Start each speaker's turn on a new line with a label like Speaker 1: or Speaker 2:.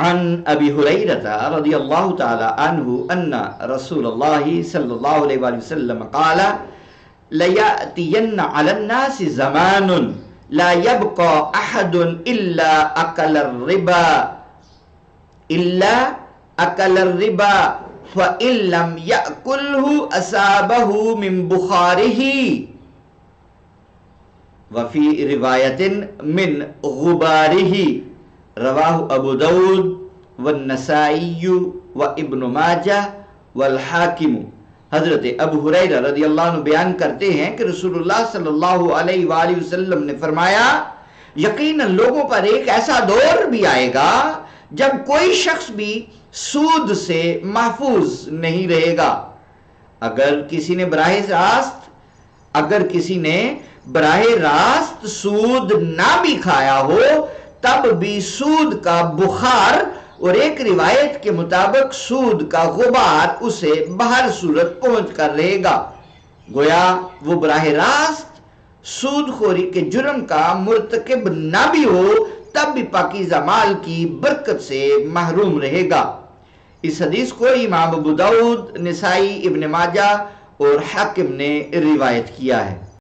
Speaker 1: عن ابی ہریرہ رضی اللہ تعالی عنہ ان رسول اللہ صلی اللہ علیہ وآلہ وسلم قال لَيَأْتِيَنَّ عَلَى النَّاسِ زَمَانٌ لَا يَبْقَى أَحَدٌ إِلَّا أَكَلَ الرِّبَا فَإِن لَّمْ يَأْكُلْهُ أَصَابَهُ مِن بُخَارِهِ وفي روایت من غبارہ رواہ ابو داود والنسائی وابن ماجہ والحاکم۔ حضرت ابو ہریرہ رضی اللہ عنہ بیان کرتے ہیں کہ رسول اللہ صلی اللہ علیہ وآلہ وسلم نے فرمایا یقیناً لوگوں پر ایک ایسا دور بھی آئے گا جب کوئی شخص بھی سود سے محفوظ نہیں رہے گا۔ اگر کسی نے براہ راست سود نہ بھی کھایا ہو تب بھی سود کا بخار اور ایک روایت کے مطابق سود کا غبار اسے بہر صورت پہنچ کر رہے گا۔ گویا وہ براہ راست سود خوری کے جرم کا مرتکب نہ بھی ہو تب بھی پاکیزہ مال کی برکت سے محروم رہے گا۔ اس حدیث کو امام ابو داؤد، نسائی، ابن ماجہ اور حاکم نے روایت کیا ہے۔